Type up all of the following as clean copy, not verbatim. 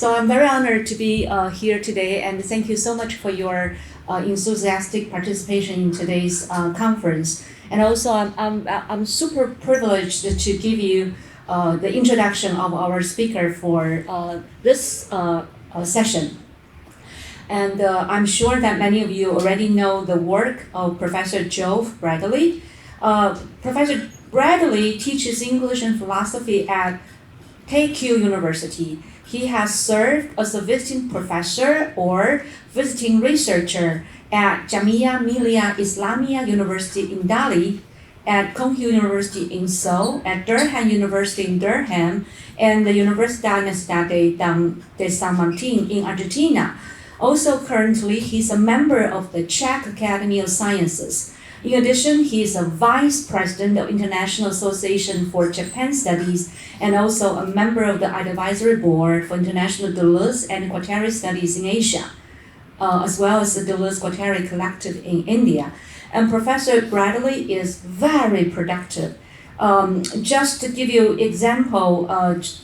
So I'm very honored to be here today, and thank you so much for your enthusiastic participation in today's conference. And also, I'm super privileged to give you the introduction of our speaker for this session. And I'm sure that many of you already know the work of Professor Joff Bradley. Professor Bradley teaches English and philosophy at Teikyo University. He has served as a visiting professor or visiting researcher at Jamia Millia Islamia University in Delhi, at Konghu University in Seoul, at Durham University in Durham, and the Universidad de San Martin in Argentina. Also, currently, he's a member of the Czech Academy of Sciences. In addition, he is a vice president of International Association for Japan Studies and also a member of the advisory board for International Deleuze and Guattari Studies in Asia, as well as the Deleuze Guattari Collective in India. And Professor Bradley is very productive. Just to give you example,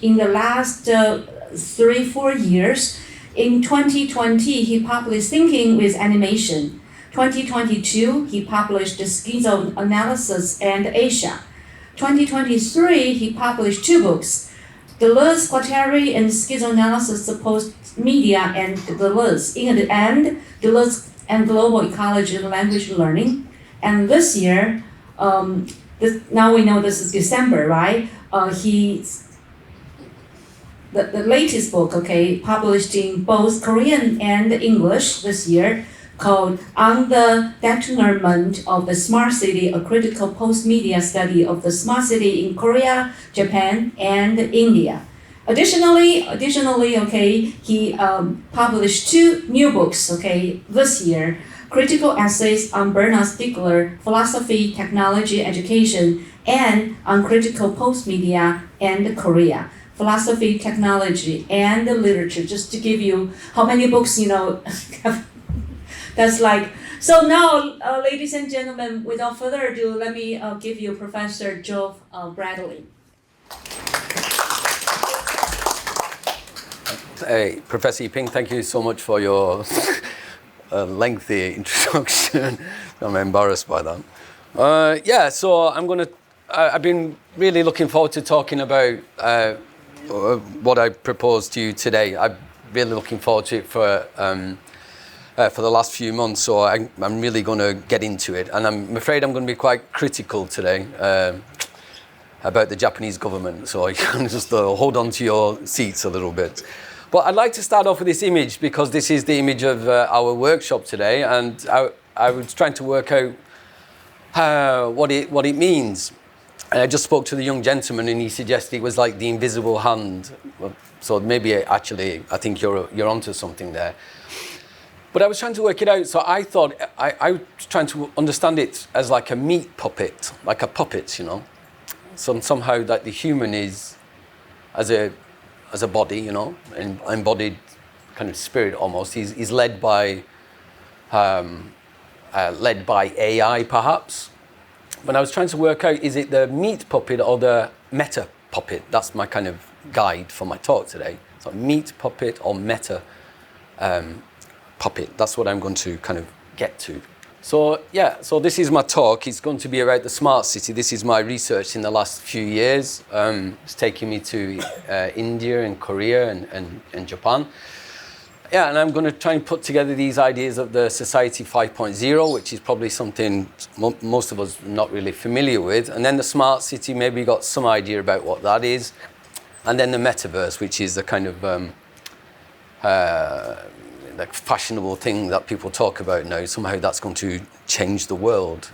in the last 3-4 years, in 2020, he published Thinking with Animation. 2022, he published Schizoanalysis and Asia. 2023, he published 2 books, Deleuze, Guattari, and Schizoanalysis, Supposed Media, and Deleuze. In the end, Deleuze and Global Ecology of Language Learning. And this year, now we know this is December, right? The latest book, published in both Korean and English this year, called On the Determinant of the Smart City, a critical post-media study of the smart city in Korea, Japan, and India. Additionally, he published 2 new books, this year, critical essays on Bernard Stiegler, philosophy, technology, education, and on critical post-media and Korea. Philosophy, technology, and literature, just to give you how many books, that's like. So now, ladies and gentlemen, without further ado, let me give you Professor Joff Bradley. Hey, Professor Yiping, thank you so much for your lengthy introduction. I'm embarrassed by that. So I've been really looking forward to talking about what I proposed to you today. I'm really looking forward to it for the last few months, so I'm really going to get into it. And I'm afraid I'm going to be quite critical today about the Japanese government, so you can just hold on to your seats a little bit. But I'd like to start off with this image, because this is the image of our workshop today, and I was trying to work out what it means. And I just spoke to the young gentleman, and he suggested it was like the invisible hand. So maybe actually, I think you're onto something there. But I was trying to work it out, so I thought I was trying to understand it as like a meat puppet, like a puppet, So somehow that the human is as a body, an embodied kind of spirit almost. He's led by AI perhaps. But I was trying to work out, is it the meat puppet or the meta puppet? That's my kind of guide for my talk today. So meat puppet or meta puppet. That's what I'm going to kind of get to. So this is my talk. It's going to be about the smart city. This is my research in the last few years. It's taken me to India and Korea and Japan. And I'm going to try and put together these ideas of the Society 5.0, which is probably something most of us are not really familiar with. And then the smart city, maybe got some idea about what that is. And then the Metaverse, which is the kind of like fashionable thing that people talk about now. Somehow that's going to change the world.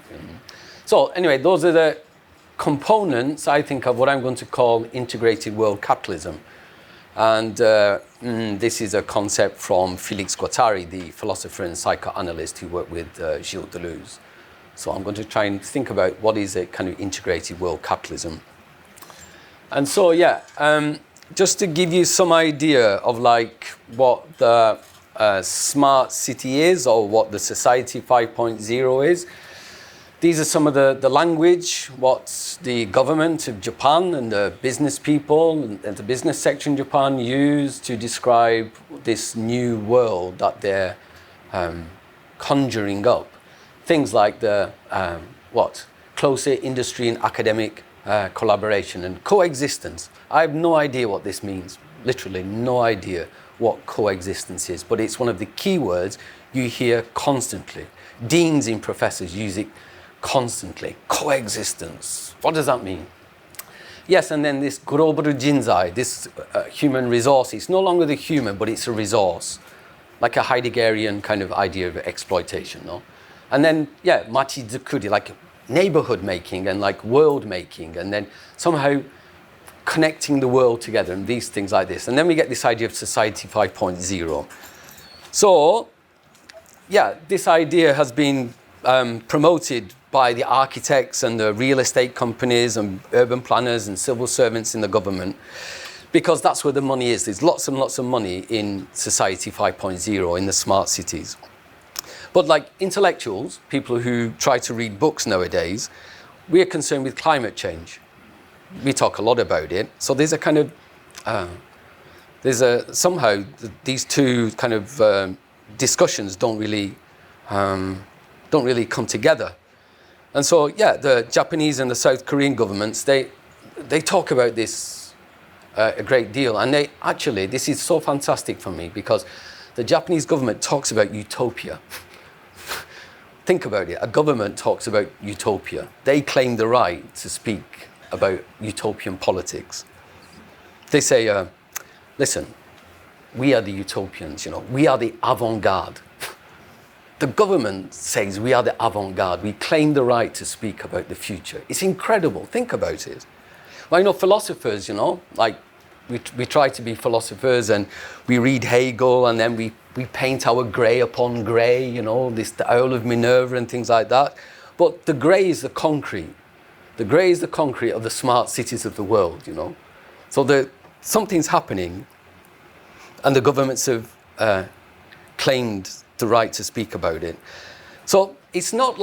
So anyway, those are the components, I think, of what I'm going to call integrated world capitalism. And this is a concept from Félix Guattari, the philosopher and psychoanalyst who worked with Gilles Deleuze. So I'm going to try and think about what is a kind of integrated world capitalism. And so, just to give you some idea of like what the smart city is, or what the Society 5.0 is. These are some of the language, what the government of Japan and the business people and the business sector in Japan use to describe this new world that they're conjuring up. Things like the, closer industry and academic collaboration and coexistence. I have no idea what this means, literally no idea what coexistence is, but it's one of the key words you hear constantly. Deans and professors use it constantly. Coexistence. What does that mean? Yes, and then this global jinzai, this human resource, it's no longer the human, but it's a resource, like a Heideggerian kind of idea of exploitation, no? And then, yeah, machi zukuri, like neighborhood making and like world making, and then somehow connecting the world together and these things like this. And then we get this idea of society 5.0. So, yeah, this idea has been promoted by the architects and the real estate companies and urban planners and civil servants in the government, because that's where the money is. There's lots and lots of money in Society 5.0, in the smart cities. But like intellectuals, people who try to read books nowadays, we are concerned with climate change. We talk a lot about it. So there's a kind of, somehow these two kind of discussions don't really come together. And so, yeah, the Japanese and the South Korean governments, they talk about this a great deal. And they actually, this is so fantastic for me, because the Japanese government talks about utopia. Think about it. A government talks about utopia. They claim the right to speak about utopian politics. They say, listen, we are the utopians, we are the avant-garde. The government says we are the avant-garde. We claim the right to speak about the future. It's incredible. Think about it. Well, philosophers, like we try to be philosophers and we read Hegel and then we paint our grey upon grey, the Owl of Minerva and things like that. But the grey is the concrete. The grey is the concrete of the smart cities of the world, So something's happening and the governments have claimed the right to speak about it. So it's not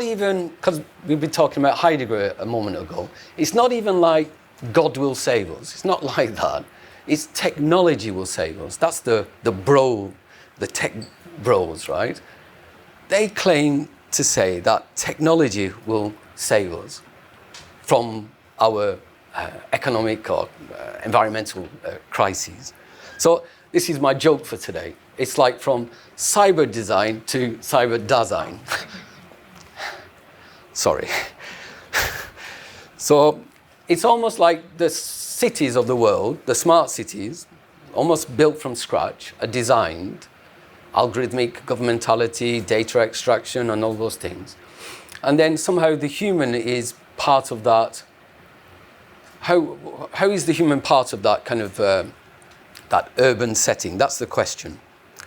even, because we've been talking about Heidegger a moment ago, it's not even like God will save us. It's not like that. It's technology will save us. That's the tech bros, right? They claim to say that technology will save us from our economic or environmental crises. So this is my joke for today. It's like from cyber design to cyber design. Sorry. So it's almost like the cities of the world, the smart cities, almost built from scratch, are designed, algorithmic governmentality, data extraction, and all those things. And then somehow the human is part of that. How is the human part of that kind of that urban setting? That's the question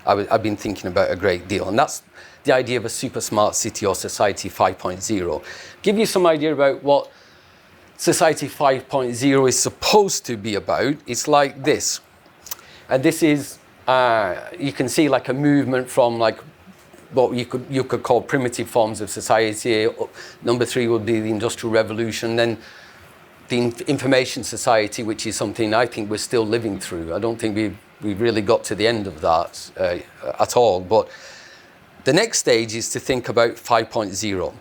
I've been thinking about a great deal. And that's the idea of a super smart city or society 5.0. Give you some idea about what society 5.0 is supposed to be about. It's like this. And this is, you can see like a movement from like what you could call primitive forms of society. Number 3 would be the Industrial Revolution. Then the information society, which is something I think we're still living through. I don't think we've really got to the end of that at all. But the next stage is to think about 5.0.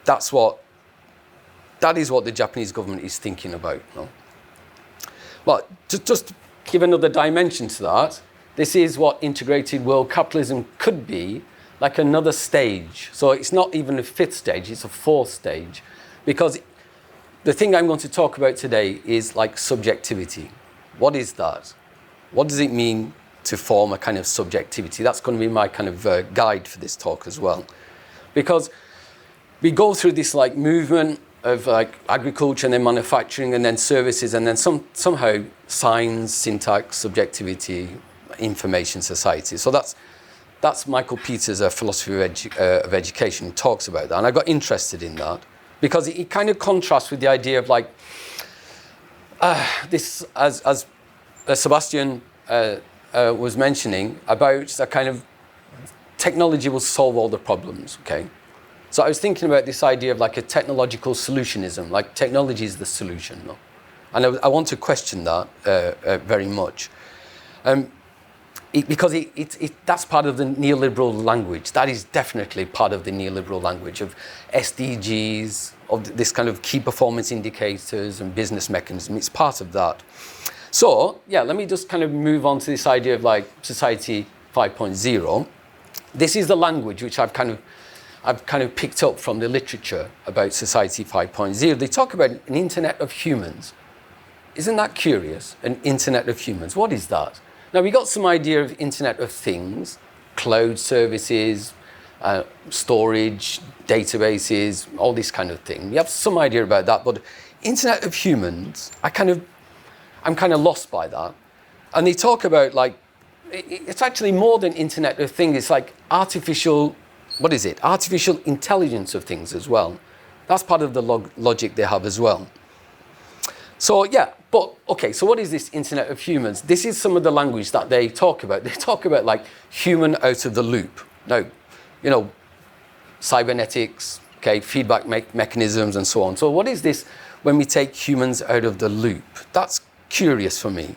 That is what the Japanese government is thinking about. No? But just to give another dimension to that, this is what integrated world capitalism could be, like another stage. So it's not even a 5th stage, it's a 4th stage. Because the thing I'm going to talk about today is like subjectivity. What is that? What does it mean to form a kind of subjectivity? That's going to be my kind of guide for this talk as well. Because we go through this like movement of like agriculture and then manufacturing and then services and then somehow science, syntax, subjectivity, information society. So that's Michael Peters' philosophy of education talks about that. And I got interested in that because it kind of contrasts with the idea of like this, as Sebastian was mentioning, about a kind of technology will solve all the problems, okay? So I was thinking about this idea of like a technological solutionism, like technology is the solution. No? And I want to question that very much. Because that's part of the neoliberal language. That is definitely part of the neoliberal language of SDGs, of this kind of key performance indicators and business mechanism. It's part of that. So, yeah, let me just kind of move on to this idea of like society 5.0. This is the language which I've kind of picked up from the literature about society 5.0. They talk about an internet of humans. Isn't that curious? An internet of humans. What is that? Now, we got some idea of Internet of Things, cloud services, storage, databases, all this kind of thing. We have some idea about that, but Internet of Humans, I'm kind of lost by that. And they talk about like, it's actually more than Internet of Things. It's like artificial, what is it? Artificial intelligence of things as well. That's part of the logic they have as well. So yeah, but okay, so what is this Internet of Humans? This is some of the language that they talk about. They talk about like human out of the loop. Now, you know, cybernetics, okay, feedback mechanisms and so on. So what is this when we take humans out of the loop? That's curious for me.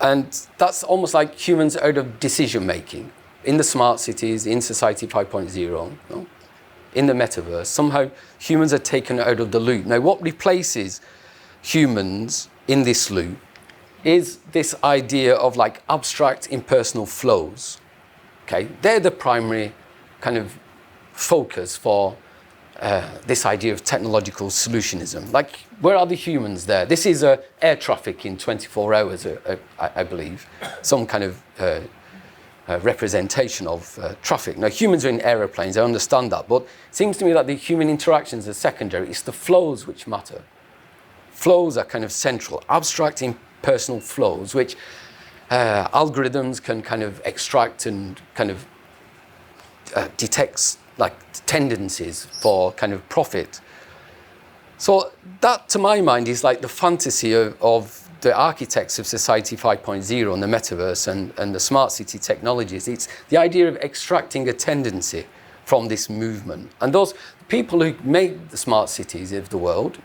And that's almost like humans out of decision making. In the smart cities, in Society 5.0, you know, in the Metaverse, somehow humans are taken out of the loop. Now, what replaces humans in this loop is this idea of like abstract impersonal flows. Okay, they're the primary kind of focus for this idea of technological solutionism. Like, where are the humans there? This is air traffic in 24 hours, I believe, some kind of representation of traffic. Now, humans are in aeroplanes, I understand that, but it seems to me that the human interactions are secondary. It's the flows which matter. Flows are kind of central, abstract impersonal flows, which algorithms can kind of extract and kind of detects like tendencies for kind of profit. So that, to my mind, is like the fantasy of the architects of Society 5.0 and the Metaverse and the smart city technologies. It's the idea of extracting a tendency from this movement. And those people who make the smart cities of the world,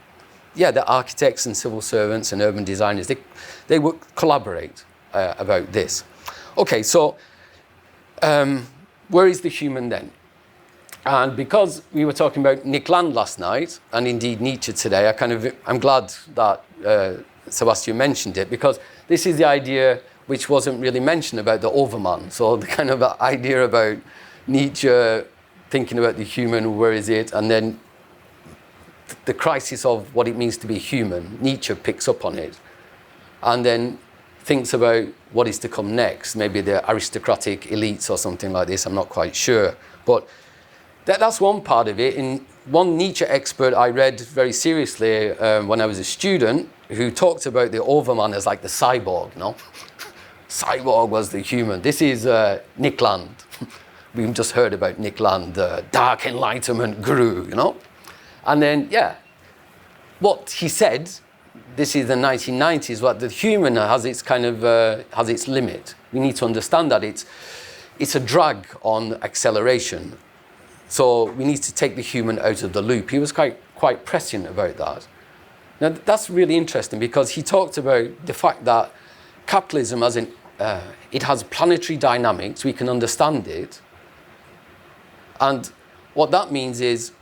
yeah, the architects and civil servants and urban designers, they would collaborate about this. Okay, so where is the human then? And because we were talking about Nick Land last night, and indeed Nietzsche today, I'm glad that Sebastian mentioned it, because this is the idea which wasn't really mentioned about the Overman. So the kind of idea about Nietzsche thinking about the human, where is it, and then the crisis of what it means to be human. Nietzsche picks up on it and then thinks about what is to come next, maybe the aristocratic elites or something like this, I'm not quite sure. But that's one part of it. In one Nietzsche expert I read very seriously when I was a student, who talked about the Overman as like the cyborg, no? Cyborg was the human. This is Nick Land. We've just heard about Nick Land, the dark enlightenment guru, you know? And then, yeah, what he said, this is the 1990s, what the human has its kind of, has its limit. We need to understand that it's a drag on acceleration. So we need to take the human out of the loop. He was quite prescient about that. Now, that's really interesting because he talked about the fact that capitalism it has planetary dynamics, we can understand it. And what that means is,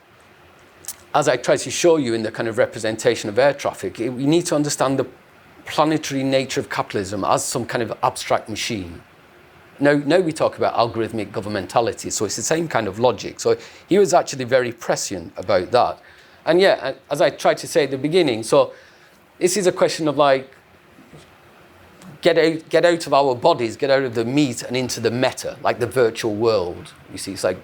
as I tried to show you in the kind of representation of air traffic, we need to understand the planetary nature of capitalism as some kind of abstract machine. Now we talk about algorithmic governmentality, so it's the same kind of logic. So he was actually very prescient about that. And yeah, as I tried to say at the beginning, so this is a question of like, get out of our bodies, get out of the meat and into the meta, like the virtual world. You see, it's like,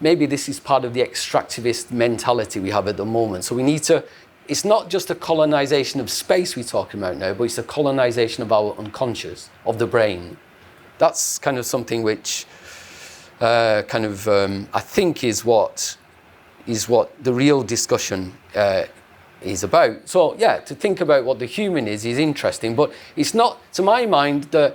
maybe this is part of the extractivist mentality we have at the moment. So we need to, it's not just a colonization of space we're talking about now, but it's a colonization of our unconscious, of the brain. That's kind of something which I think is what the real discussion is about. So yeah, to think about what the human is interesting, but it's not, to my mind, the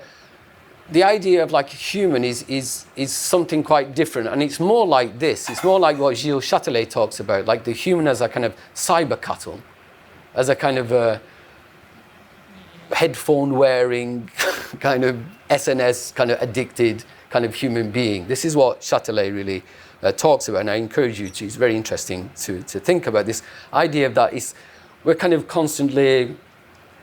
the idea of like a human is something quite different, and it's more like this. It's more like what Gilles Châtelet talks about, like the human as a kind of cyber cattle, as a kind of a headphone wearing, kind of SNS kind of addicted kind of human being. This is what Châtelet really talks about, and I encourage you to. It's very interesting to think about this idea of that. We're kind of constantly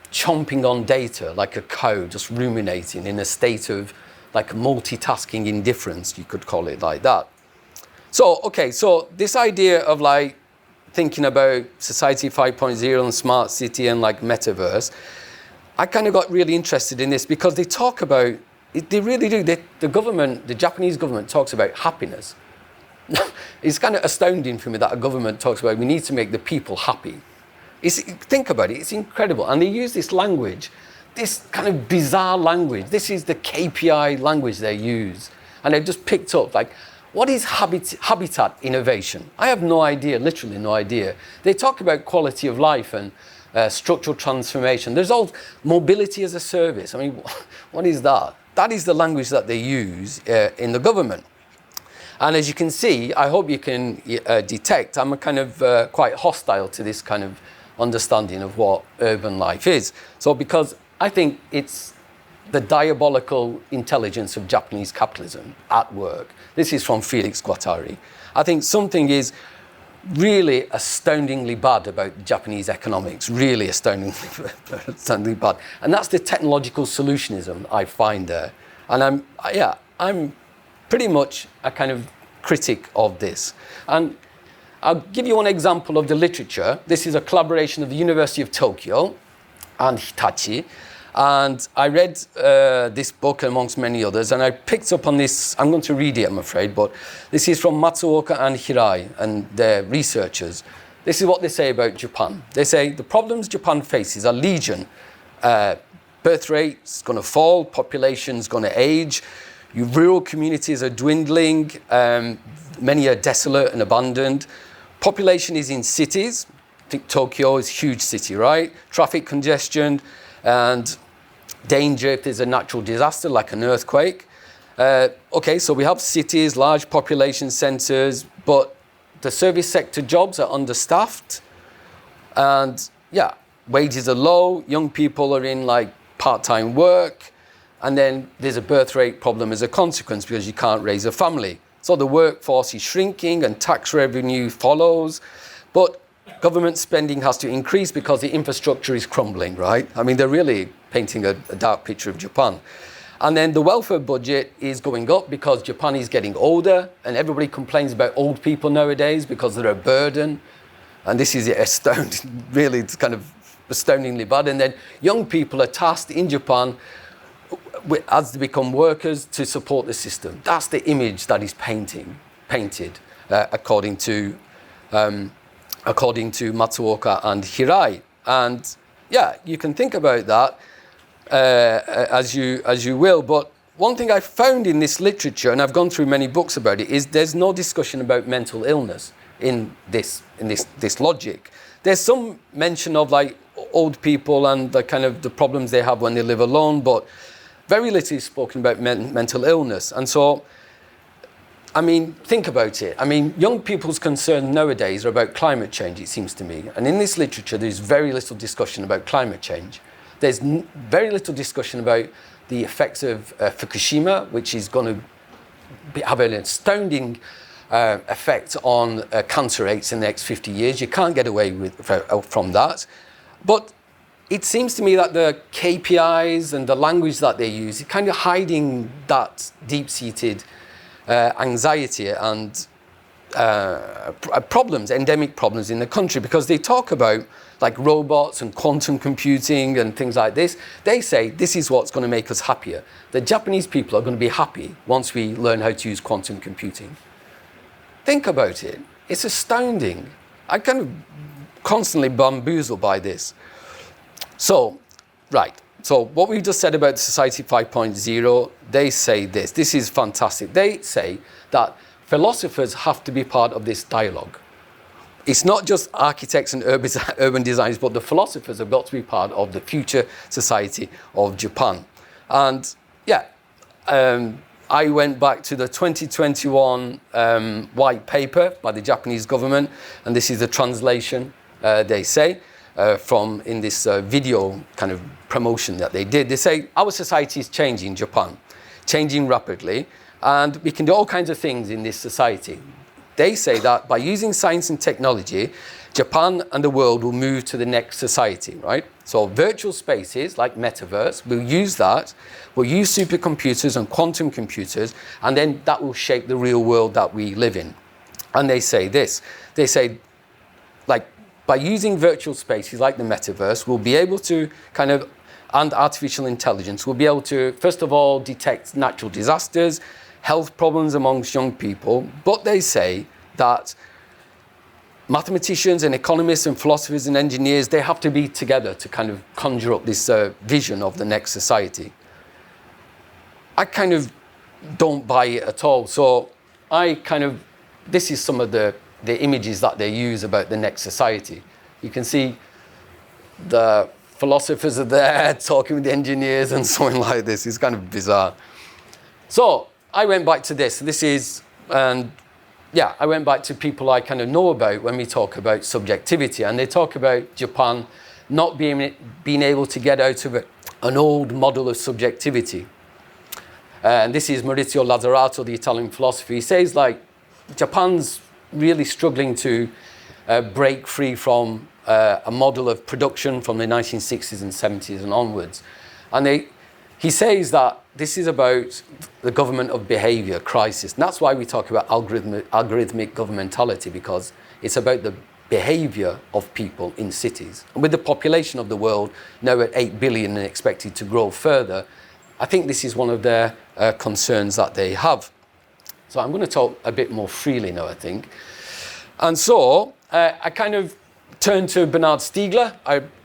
chomping on data like a cow, just ruminating in a state of like multitasking indifference, you could call it like that. So, okay, so this idea of like thinking about Society 5.0 and smart city and like Metaverse, I kind of got really interested in this because they talk about, they really do, the Japanese government talks about happiness. It's kind of astounding for me that a government talks about we need to make the people happy. Think about it, it's incredible. And they use this language, this kind of bizarre language. This is the KPI language they use. And they've just picked up, like, what is habitat innovation? I have no idea, literally no idea. They talk about quality of life and structural transformation. There's all mobility as a service. I mean, what is that? That is the language that they use in the government. And as you can see, I hope you can detect, I'm a kind of quite hostile to this kind of understanding of what urban life is. So because I think it's the diabolical intelligence of Japanese capitalism at work. This is from Felix Guattari. I think something is really astoundingly bad about Japanese economics, really astoundingly bad. And that's the technological solutionism I find there. And I'm pretty much a kind of critic of this. And I'll give you one example of the literature. This is a collaboration of the University of Tokyo and Hitachi. And I read this book amongst many others, and I picked up on this. I'm going to read it, I'm afraid, but this is from Matsuoka and Hirai and their researchers. This is what they say about Japan. They say the problems Japan faces are legion. Birth rate's going to fall, population's going to age, rural communities are dwindling, many are desolate and abandoned. Population is in cities. I think Tokyo is a huge city, right? Traffic congestion and danger if there's a natural disaster like an earthquake. Okay, so we have cities, large population centers, but the service sector jobs are understaffed. And yeah, wages are low, young people are in like part-time work, and then there's a birth rate problem as a consequence because you can't raise a family. So the workforce is shrinking and tax revenue follows, but government spending has to increase because the infrastructure is crumbling, right? I mean, they're really painting a dark picture of Japan. And then the welfare budget is going up because Japan is getting older, and everybody complains about old people nowadays because they're a burden. And this is astounding, really, it's kind of astoundingly bad. And then young people are tasked in Japan as they become workers to support the system. That's the image that is painted, according to Matsuoka and Hirai. And yeah, you can think about that as you will. But one thing I found in this literature, and I've gone through many books about it, is there's no discussion about mental illness in this logic. There's some mention of like old people and the kind of the problems they have when they live alone, but very little is spoken about mental illness. And so, I mean, think about it. I mean, young people's concerns nowadays are about climate change, it seems to me. And in this literature, there's very little discussion about climate change. There's very little discussion about the effects of Fukushima, which is going to have an astounding effect on cancer rates in the next 50 years. You can't get away from that. But it seems to me that the KPIs and the language that they use is kind of hiding that deep-seated anxiety and problems, endemic problems in the country, because they talk about like robots and quantum computing and things like this. They say this is what's going to make us happier. The Japanese people are going to be happy once we learn how to use quantum computing. Think about it. It's astounding. I kind of constantly bamboozled by this. So, right. So what we've just said about Society 5.0, they say this. This is fantastic. They say that philosophers have to be part of this dialogue. It's not just architects and urban designers, but the philosophers have got to be part of the future society of Japan. And yeah, I went back to the 2021 white paper by the Japanese government, and this is the translation, they say, from in this video kind of promotion that they did. They say, our society is changing, Japan, changing rapidly, and we can do all kinds of things in this society. They say that by using science and technology, Japan and the world will move to the next society, right? So virtual spaces like Metaverse, we'll use that, we'll use supercomputers and quantum computers, and then that will shape the real world that we live in. And they say this, they say, like, by using virtual spaces like the Metaverse, we'll be able to kind of, and artificial intelligence, we'll be able to, first of all, detect natural disasters, health problems amongst young people, but they say that mathematicians and economists and philosophers and engineers, they have to be together to kind of conjure up this vision of the next society. I kind of don't buy it at all. So this is some of the images that they use about the next society. You can see the philosophers are there talking with the engineers and something like this. It's kind of bizarre. So I went back to this. I went back to people I kind of know about when we talk about subjectivity, and they talk about Japan not being able to get out of an old model of subjectivity. And this is Maurizio Lazzarato, the Italian philosopher. He says, like, Japan's really struggling to break free from a model of production from the 1960s and 70s and onwards. And he says that this is about the government of behavior crisis. And that's why we talk about algorithmic governmentality, because it's about the behavior of people in cities. And with the population of the world now at 8 billion and expected to grow further, I think this is one of their concerns that they have. So I'm going to talk a bit more freely now, I think. And so I kind of turned to Bernard Stiegler.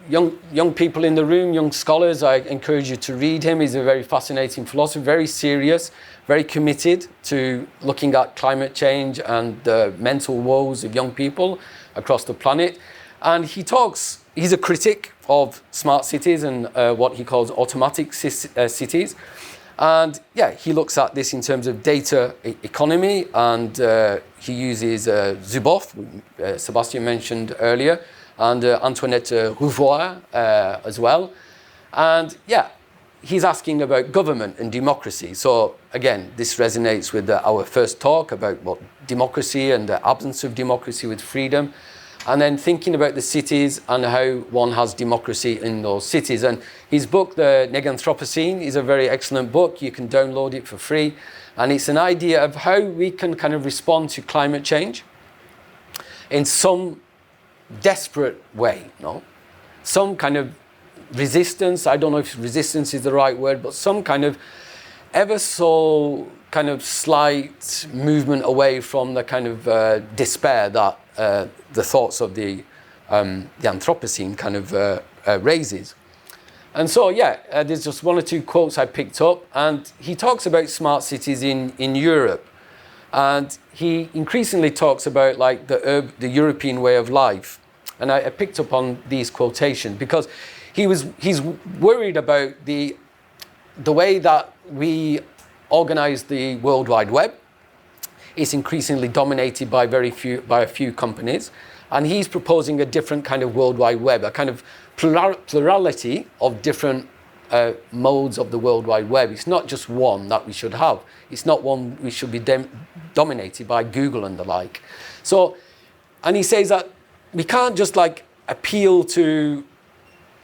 Young people in the room, young scholars, I encourage you to read him. He's a very fascinating philosopher, very serious, very committed to looking at climate change and the mental woes of young people across the planet. And he's a critic of smart cities and what he calls automatic cities. And he looks at this in terms of data economy, and he uses Zuboff, Sebastian mentioned earlier, and Antoinette Rouvois as well. And he's asking about government and democracy. So again, this resonates with our first talk about what democracy and the absence of democracy with freedom, and then thinking about the cities and how one has democracy in those cities. And his book, The Neganthropocene, is a very excellent book. You can download it for free. And it's an idea of how we can kind of respond to climate change in some desperate way, some kind of resistance. I don't know if resistance is the right word, but some kind of ever so kind of slight movement away from the kind of despair that the thoughts of the Anthropocene kind of raises. And so there's just one or two quotes I picked up, and he talks about smart cities in Europe. And he increasingly talks about like the European way of life. And I picked up on these quotations because he's worried about the way that we organize the World Wide Web. It's increasingly dominated by a few companies. And he's proposing a different kind of World Wide Web, a kind of plurality of different modes of the World Wide Web. It's not just one that we should have. It's not one we should be dominated by Google and the like. So, and he says that we can't just like appeal to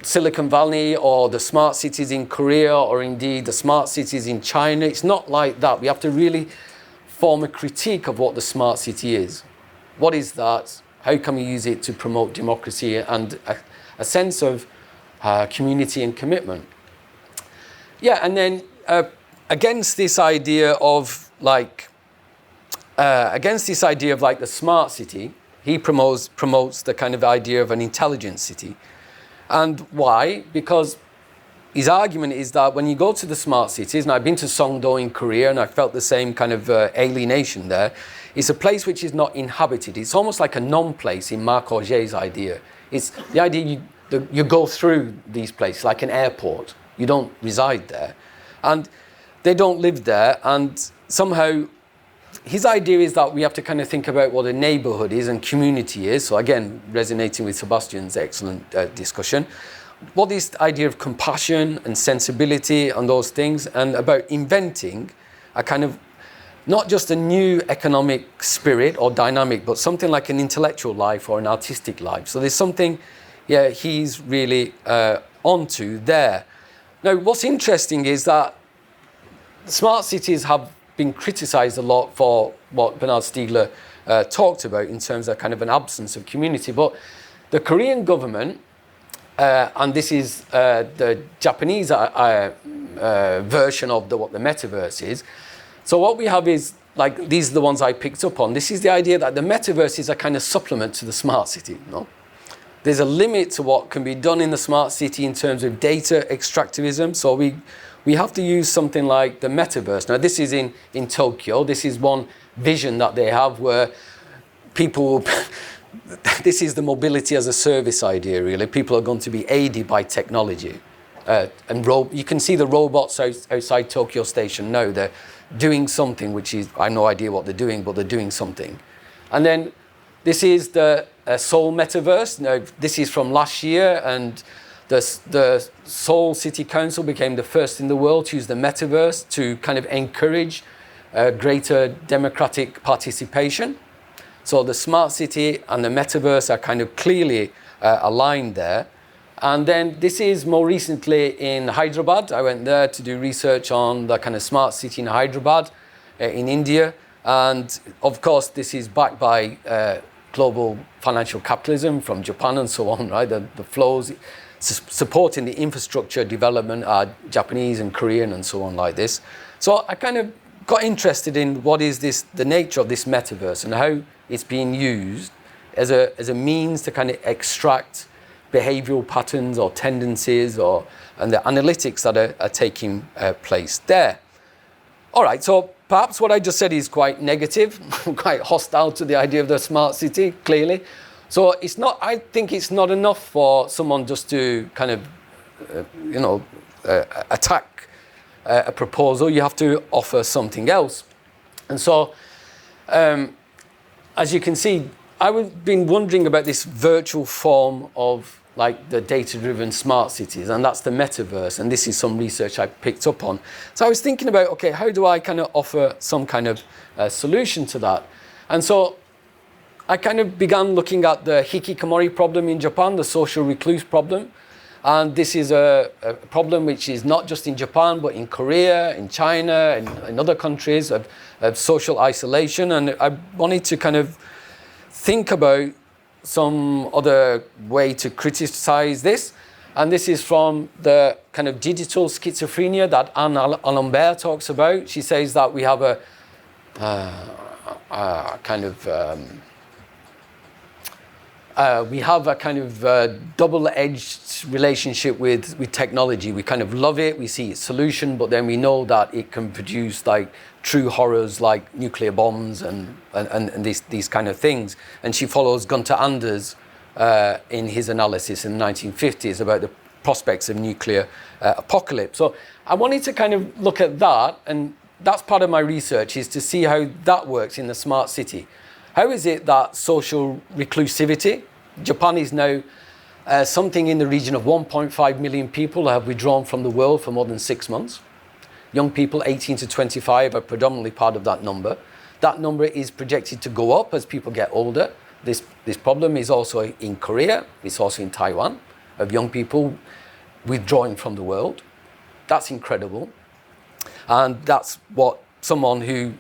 Silicon Valley or the smart cities in Korea or indeed the smart cities in China. It's not like that. We have to really form a critique of what the smart city is. What is that? How can we use it to promote democracy and a sense of community and commitment? And then against this idea of like the smart city, he promotes the kind of idea of an intelligent city. And why? Because his argument is that when you go to the smart cities, and I've been to Songdo in Korea and I felt the same kind of alienation there, it's a place which is not inhabited. It's almost like a non-place in Marc Augé's idea. It's the idea you go through these places like an airport. You don't reside there. And they don't live there, and somehow his idea is that we have to kind of think about what a neighborhood is and community is. So again, resonating with Sebastian's excellent discussion, what this idea of compassion and sensibility and those things, and about inventing a kind of not just a new economic spirit or dynamic, but something like an intellectual life or an artistic life. So there's something, yeah, he's really onto there. Now, what's interesting is that smart cities have been criticized a lot for what Bernard Stiegler talked about in terms of kind of an absence of community. But the Korean government, and this is the Japanese version of what the metaverse is. So what we have is, like, these are the ones I picked up on. This is the idea that the metaverse is a kind of supplement to the smart city. No? There's a limit to what can be done in the smart city in terms of data extractivism. So we have to use something like the metaverse. Now, this is in Tokyo. This is one vision that they have where people... this is the mobility as a service idea, really. People are going to be aided by technology. You can see the robots outside Tokyo Station now. They're doing something which is, I have no idea what they're doing, but they're doing something. And then this is the Seoul Metaverse. Now, this is from last year, and the Seoul City Council became the first in the world to use the Metaverse to kind of encourage greater democratic participation. So the smart city and the Metaverse are kind of clearly aligned there. And then this is more recently in Hyderabad. I went there to do research on the kind of smart city in Hyderabad, in India. And of course, this is backed by global financial capitalism from Japan and so on, right? The flows supporting the infrastructure development are Japanese and Korean and so on like this. So I kind of got interested in what is the nature of this metaverse and how it's being used as a means to kind of extract behavioral patterns or tendencies and the analytics that are taking place there. All right, so perhaps what I just said is quite negative, quite hostile to the idea of the smart city, clearly. So I think it's not enough for someone just to kind of, attack a proposal. You have to offer something else. And so, as you can see, I've been wondering about this virtual form of like the data-driven smart cities, and that's the metaverse, and this is some research I picked up on. So I was thinking about, okay, how do I kind of offer some kind of solution to that? And so I kind of began looking at the hikikomori problem in Japan, the social recluse problem. And this is a problem which is not just in Japan, but in Korea, in China, and in other countries of social isolation. And I wanted to kind of think about some other way to criticize this. And this is from the kind of digital schizophrenia that Anne Alembert talks about. She says that we have a kind of double-edged relationship with technology. We kind of love it, we see its solution, but then we know that it can produce like true horrors like nuclear bombs and these kind of things. And she follows Gunther Anders in his analysis in the 1950s about the prospects of nuclear apocalypse. So I wanted to kind of look at that, and that's part of my research, is to see how that works in the smart city. How is it that social reclusivity, Japan is now something in the region of 1.5 million people have withdrawn from the world for more than 6 months. Young people 18 to 25 are predominantly part of that number. That number is projected to go up as people get older. This problem is also in Korea, it's also in Taiwan, of young people withdrawing from the world. That's incredible. And that's what someone who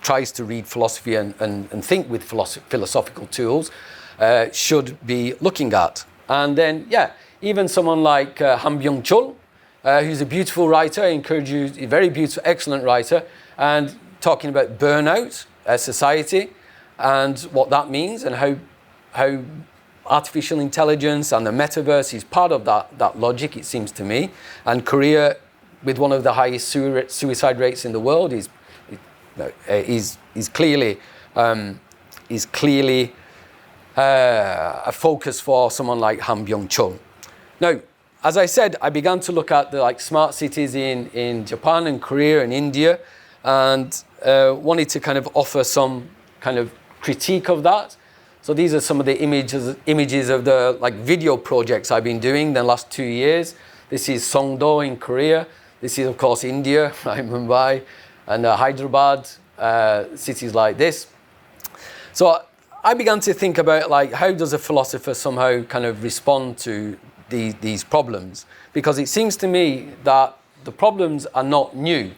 tries to read philosophy and think with philosophical tools should be looking at. And then, even someone like Han Byung-chul, who's a beautiful writer. I encourage you, a very beautiful, excellent writer, and talking about burnout as society and what that means and how artificial intelligence and the metaverse is part of that logic, it seems to me. And Korea, with one of the highest suicide rates in the world, is clearly a focus for someone like Han Byung-chul. Now, as I said, I began to look at the smart cities in Japan and Korea and India, and wanted to kind of offer some kind of critique of that. So these are some of the images of the video projects I've been doing the last 2 years. This is Songdo in Korea. This is, of course, India, Mumbai, and Hyderabad, cities like this. So I began to think about how does a philosopher somehow kind of respond to these problems, because it seems to me that the problems are not new.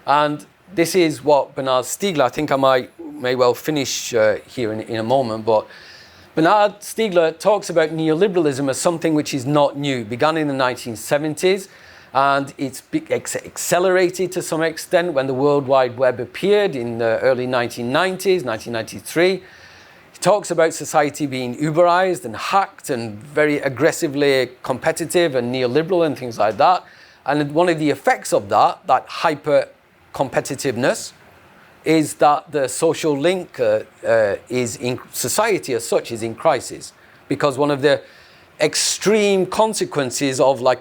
And this is what Bernard Stiegler, I think I may well finish here in a moment, but Bernard Stiegler talks about neoliberalism as something which is not new, began in the 1970s, and it's accelerated to some extent when the World Wide Web appeared in the early 1990s, 1993. Talks about society being Uberized and hacked and very aggressively competitive and neoliberal and things like that. And one of the effects of that hyper competitiveness, is that the social link is in society as such is in crisis, because one of the extreme consequences of what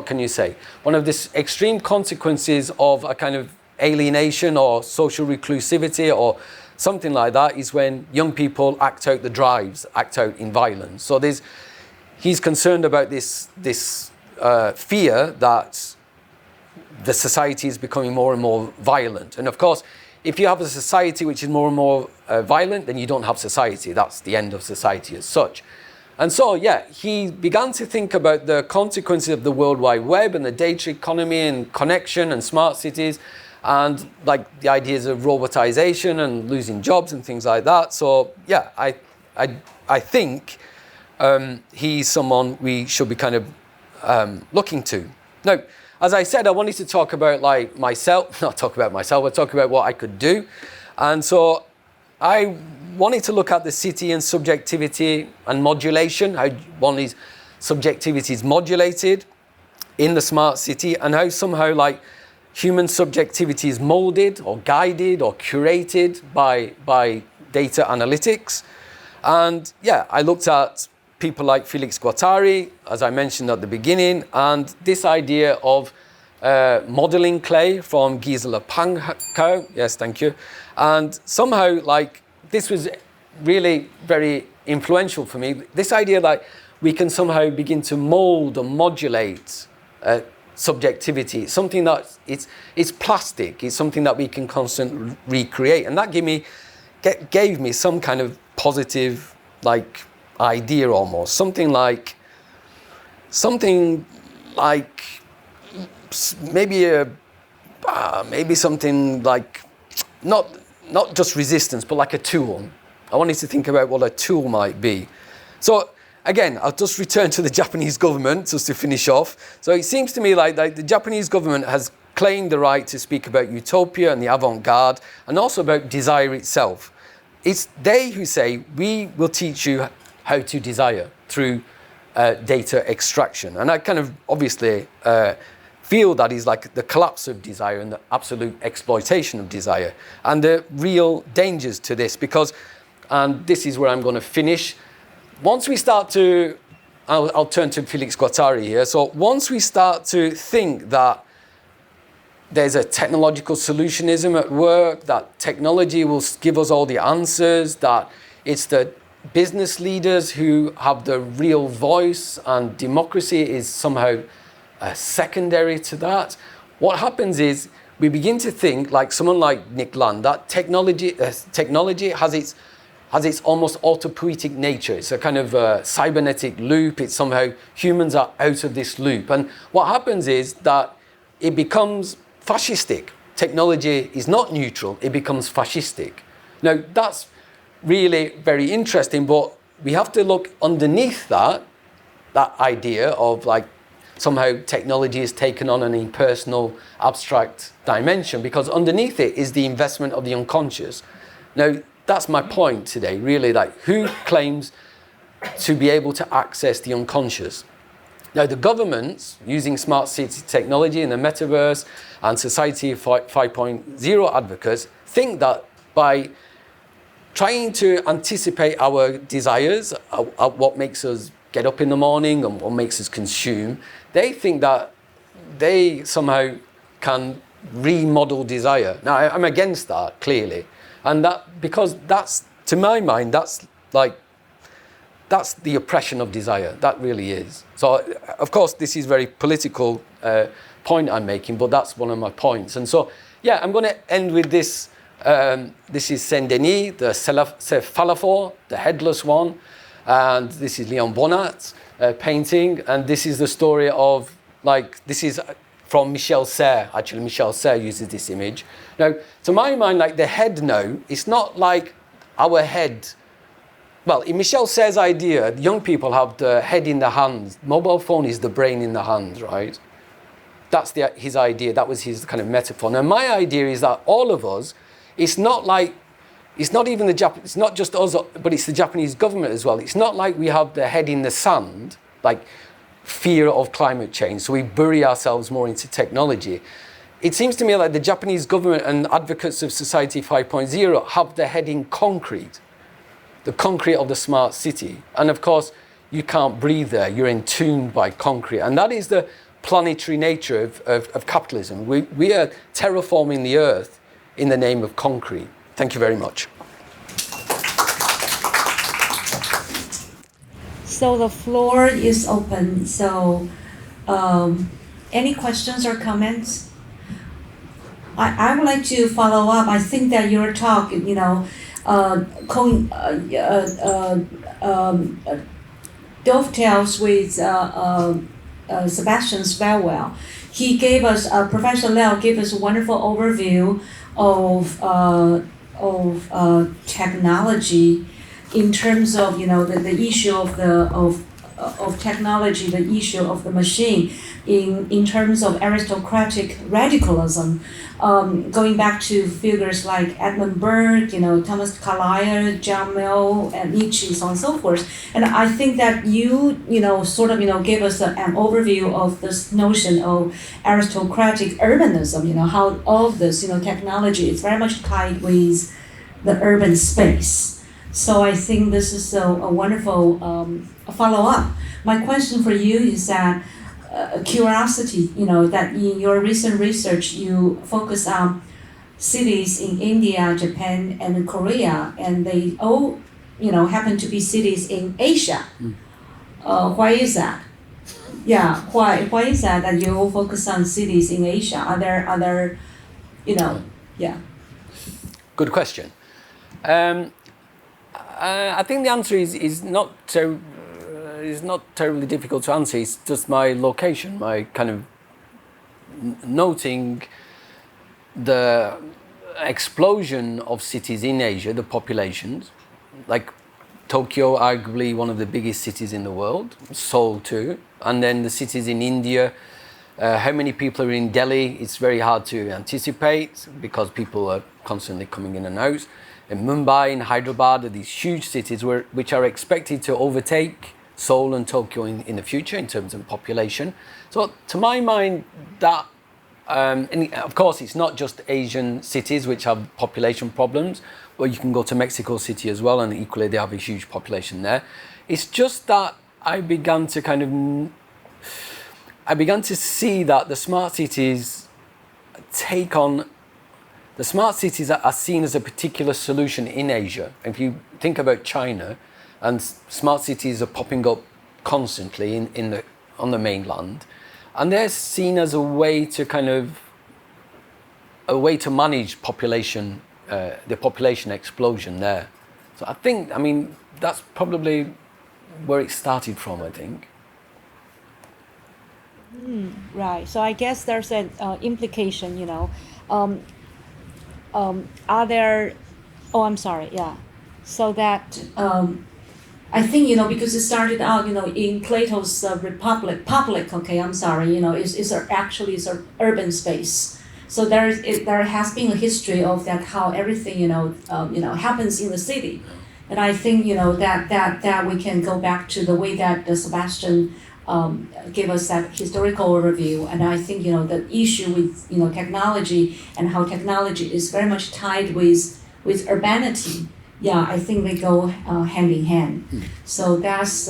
can you say? One of the extreme consequences of a kind of alienation or social reclusivity or something like that is when young people act out the drives, act out in violence. So he's concerned about this fear that the society is becoming more and more violent. And of course, if you have a society which is more and more violent, then you don't have society. That's the end of society as such. And so, he began to think about the consequences of the World Wide Web and the data economy and connection and smart cities, and the ideas of robotization and losing jobs and things like that. So I think he's someone we should be kind of looking to. Now, as I said, I wanted to talk about myself, not talk about myself, but talk about what I could do. And so I wanted to look at the city and subjectivity and modulation, how subjectivity is modulated in the smart city, and how somehow human subjectivity is molded or guided or curated by data analytics. And I looked at people like Felix Guattari, as I mentioned at the beginning, and this idea of modeling clay from Gisela Pankow. Yes, thank you. And somehow this was really very influential for me. This idea that we can somehow begin to mold or modulate subjectivity, something that it's plastic, it's something that we can constantly recreate, and that gave me some kind of positive idea almost, something like maybe something not just resistance, but a tool. I wanted to think about what a tool might be. So again, I'll just return to the Japanese government just to finish off. So it seems to me like the Japanese government has claimed the right to speak about utopia and the avant-garde, and also about desire itself. It's they who say, we will teach you how to desire through data extraction. And I kind of obviously feel that is the collapse of desire and the absolute exploitation of desire, and the real dangers to this, because, and this is where I'm going to finish, once we start to, I'll turn to Felix Guattari here. So once we start to think that there's a technological solutionism at work, that technology will give us all the answers, that it's the business leaders who have the real voice and democracy is somehow secondary to that, what happens is we begin to think, like someone like Nick Land, that technology has its almost autopoietic nature. It's a kind of cybernetic loop. It's somehow humans are out of this loop. And what happens is that it becomes fascistic. Technology is not neutral. It becomes fascistic. Now, that's really very interesting, but we have to look underneath that idea of somehow technology is taken on an impersonal, abstract dimension, because underneath it is the investment of the unconscious. Now, that's my point today, really, who claims to be able to access the unconscious? Now, the governments, using smart city technology and the Metaverse and Society 5.0 advocates, think that by trying to anticipate our desires, what makes us get up in the morning and what makes us consume, they think that they somehow can remodel desire. Now, I'm against that, clearly. And that, because that's, to my mind, that's the oppression of desire. That really is. So, of course, this is very political point I'm making, but that's one of my points. And so, yeah, I'm going to end with this. This is Saint-Denis, the Cephalophore, the headless one. And this is Leon Bonnat's painting. And this is the story of, like, this is from Michel Serres. Actually, Michel Serres uses this image. Now, to my mind, like, the head now, it's not like our head. Well, in Michel Serres' idea, young people have the head in the hands. Mobile phone is the brain in the hands, right? That's his idea. That was his kind of metaphor. Now, my idea is that all of us, it's not even it's not just us, but it's the Japanese government as well. It's not like we have the head in the sand, like fear of climate change, so we bury ourselves more into technology. It seems to me like the Japanese government and advocates of Society 5.0 have the head in concrete, the concrete of the smart city. And of course, you can't breathe there. You're entombed by concrete. And that is the planetary nature of capitalism. We are terraforming the earth in the name of concrete. Thank you very much. So the floor is open. So any questions or comments? I would like to follow up. I think that your talk, dovetails with Sebastian's very well. He gave us, Professor Liang gave us a wonderful overview of technology in terms of the issue of technology, the issue of the machine, in terms of aristocratic radicalism, going back to figures like Edmund Burke, Thomas Carlyle, John Mill, and Nietzsche, so on and so forth. And I think that you gave us an overview of this notion of aristocratic urbanism, how all of this, technology is very much tied with the urban space. So I think this is a wonderful follow-up. My question for you is that curiosity, that in your recent research you focus on cities in India, Japan, and Korea, and they all, happen to be cities in Asia. Why is that? Yeah, why is that you all focus on cities in Asia? Are there other, yeah. Good question. I think the answer is not terribly difficult to answer. It's just my location, my kind of noting the explosion of cities in Asia, the populations, like Tokyo, arguably one of the biggest cities in the world, Seoul too, and then the cities in India. How many people are in Delhi? It's very hard to anticipate because people are constantly coming in and out. In Mumbai, in Hyderabad, are these huge cities which are expected to overtake Seoul and Tokyo in the future in terms of population. So to my mind, that, and of course it's not just Asian cities which have population problems, but you can go to Mexico City as well and equally they have a huge population there. It's just that I began to see that the smart cities the smart cities are seen as a particular solution in Asia. If you think about China, and smart cities are popping up constantly on the mainland, and they're seen as a way to manage population, the population explosion there. So I mean, that's probably where it started from, I think. Right. So I guess there's an implication, are there, I'm sorry, yeah. So that, I think, because it started out, in Plato's Republic, is actually an urban space. So there has been a history of that, how everything, happens in the city. And I think, that we can go back to the way that Sebastian gave us that historical overview. And I think, the issue with, technology and how technology is very much tied with urbanity yeah, I think they go hand in hand. So that's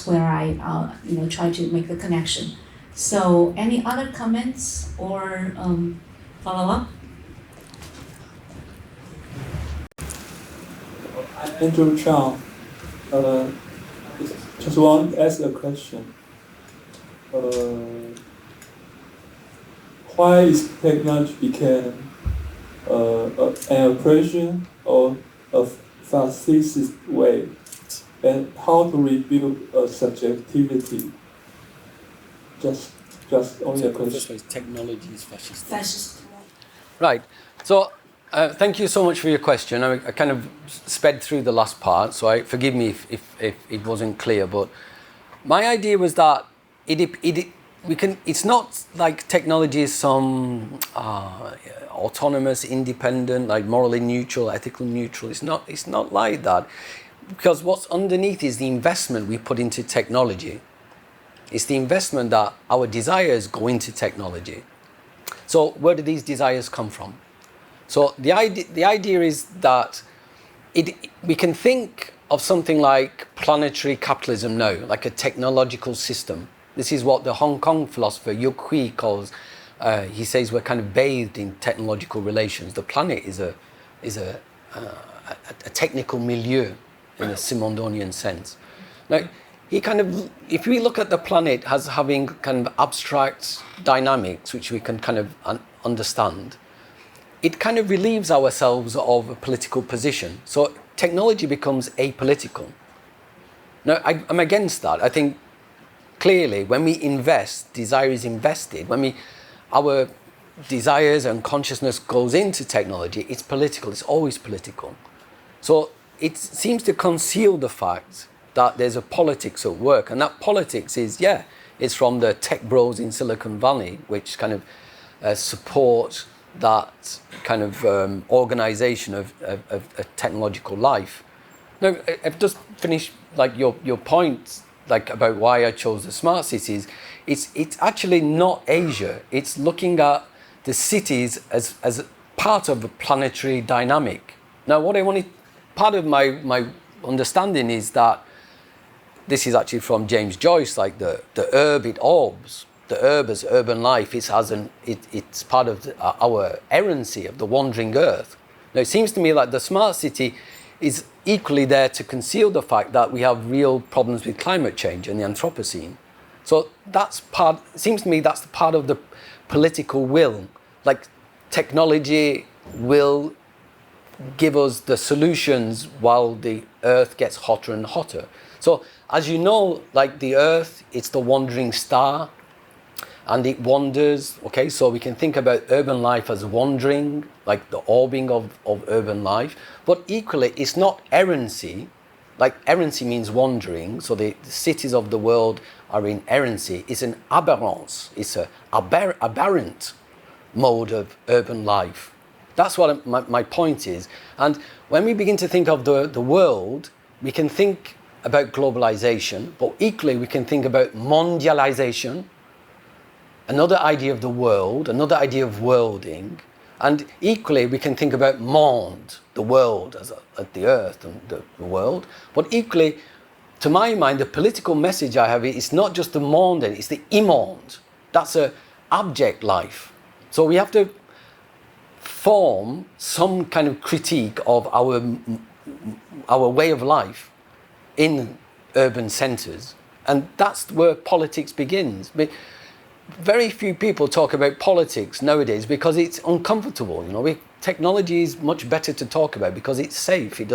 where I try to make the connection. So any other comments or follow up? I'm Andrew Chang. Just want to ask a question. Why is technology became an oppression or a fascist way, and how to rebuild a subjectivity? Just only a question. Technology is fascist. Fascist. Right. So thank you so much for your question. I kind of sped through the last part, so forgive me if it wasn't clear. But my idea was that it's not like technology is some autonomous, independent, like morally neutral, ethical neutral. It's not like that, because what's underneath is the investment we put into technology. It's the investment that our desires go into technology. So where do these desires come from? So the idea is that we can think of something like planetary capitalism now, like a technological system. This is what the Hong Kong philosopher Yu Hui calls. He says we're kind of bathed in technological relations. The planet is a technical milieu in a Simondonian sense. Now, if we look at the planet as having kind of abstract dynamics, which we can kind of understand, it kind of relieves ourselves of a political position. So technology becomes apolitical. Now, I'm against that. I think clearly when we invest, desire is invested. When our desires and consciousness goes into technology, it's political. It's always political. So it seems to conceal the fact that there's a politics at work, and that politics it's from the tech bros in Silicon Valley, which kind of support that kind of organization of technological life. Now, I've just finished like your point, like about why I chose the smart cities. It's actually not Asia. It's looking at the cities as part of a planetary dynamic. Now, what I wanted, part of my understanding is that this is actually from James Joyce, like the herb it orbs. The herb as urban life it's part of our errancy of the wandering earth. Now it seems to me like the smart city is equally there to conceal the fact that we have real problems with climate change and the Anthropocene. So it seems to me that's part of the political will. Like technology will give us the solutions while the earth gets hotter and hotter. So as you know, like the earth, it's the wandering star, and it wanders, okay? So we can think about urban life as wandering, like the orbing of urban life. But equally, it's not errancy. Like errancy means wandering. So the cities of the world are in errancy. It's an aberrance. It's an aberrant mode of urban life. That's what my point is. And when we begin to think of the world, we can think about globalization, but equally we can think about mondialization, another idea of the world, another idea of worlding, and equally we can think about monde, the world as the earth and the world. But equally, to my mind, the political message I have is not just the monde, it's the immonde. That's an abject life. So we have to form some kind of critique of our way of life in urban centres, and that's where politics begins. Very few people talk about politics nowadays because it's uncomfortable. Technology is much better to talk about because it's safe. We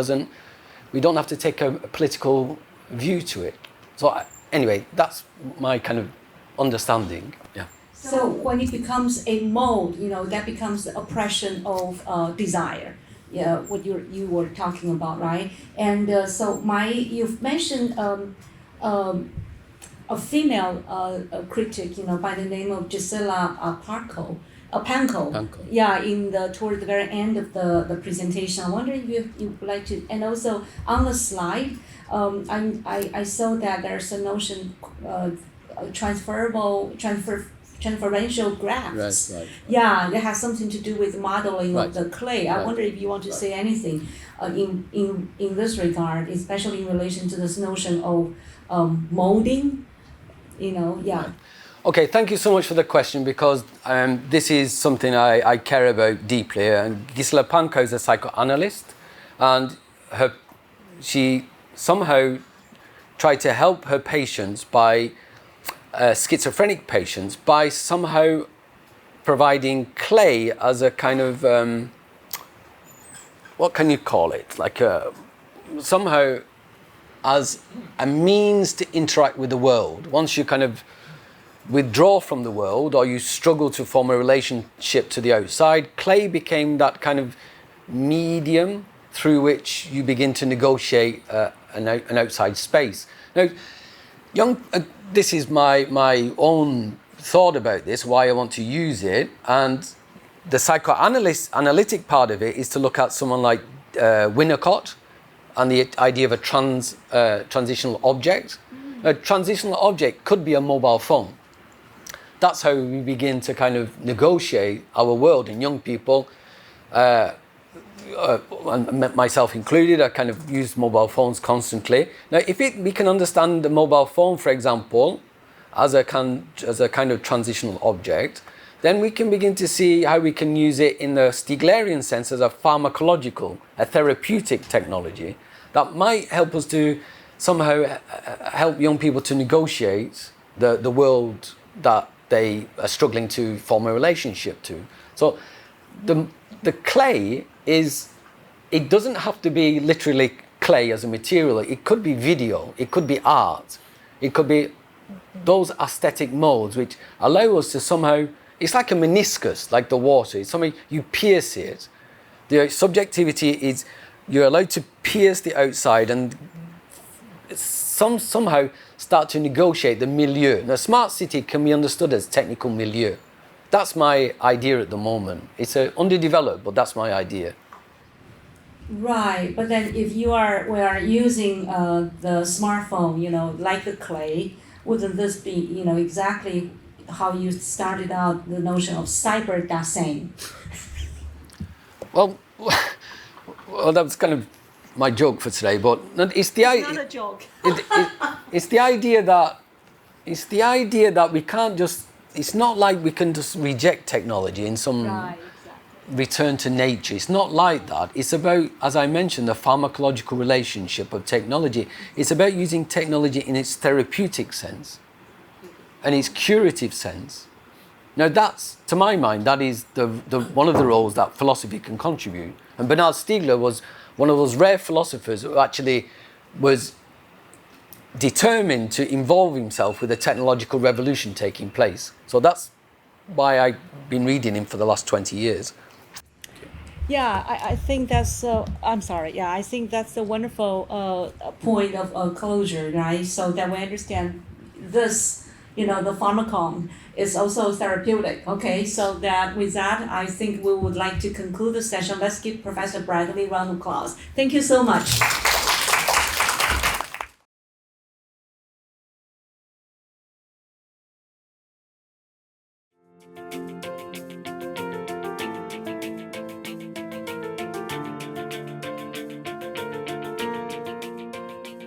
don't have to take a political view to it. So anyway, that's my kind of understanding. Yeah. So when it becomes a mode, that becomes the oppression of desire. Yeah, what you were talking about, right? And you've mentioned a female critic, by the name of Gisela Panko. Yeah, toward the very end of the presentation. I wonder if you would like to, and also on the slide, I saw that there's a notion transfer transferential graphs. Right. Yeah, that has something to do with modeling Right. of the clay. I Right. wonder if you want to say anything in this regard, especially in relation to this notion of molding. Yeah. Okay, thank you so much for the question, because this is something I care about deeply. And Gisela Pankow is a psychoanalyst, and she somehow tried to help her patients by schizophrenic patients by somehow providing clay as a kind of what can you call it? Like somehow as a means to interact with the world. Once you kind of withdraw from the world, or you struggle to form a relationship to the outside, clay became that kind of medium through which you begin to negotiate an outside space. Now, this is my own thought about this, why I want to use it, and the psychoanalytic part of it is to look at someone like Winnicott and the idea of a transitional object. A transitional object could be a mobile phone. That's how we begin to kind of negotiate our world. And young people, and myself included, I kind of use mobile phones constantly. Now, if we can understand the mobile phone, for example, as a kind of transitional object, then we can begin to see how we can use it in the Stieglerian sense as a pharmacological, a therapeutic technology that might help us to somehow help young people to negotiate the world that they are struggling to form a relationship to. So the clay it doesn't have to be literally clay as a material. It could be video, it could be art, it could be those aesthetic modes which allow us to somehow, it's like a meniscus, like the water. It's something, you pierce it. The subjectivity is, you're allowed to pierce the outside and somehow start to negotiate the milieu. Now, smart city can be understood as technical milieu. That's my idea at the moment. It's underdeveloped, but that's my idea. Right, but then if we are using the smartphone, like the clay, wouldn't this be, exactly how you started out the notion of cyber dasein? Well, that's kind of my joke for today, but it's not a joke. It's the idea that we can't just. It's not like we can just reject technology in some return to nature. It's not like that. It's about, as I mentioned, the pharmacological relationship of technology. It's about using technology in its therapeutic sense and its curative sense. Now, that's, to my mind, that is the one of the roles that philosophy can contribute. And Bernard Stiegler was one of those rare philosophers who actually was determined to involve himself with the technological revolution taking place. So that's why I've been reading him for the last 20 years. Yeah, I think that's. I'm sorry. Yeah, I think that's a wonderful point of closure, right? So that we understand this, the pharmacon is also therapeutic. Okay, so that with that, I think we would like to conclude the session. Let's give Professor Bradley a round of applause. Thank you so much.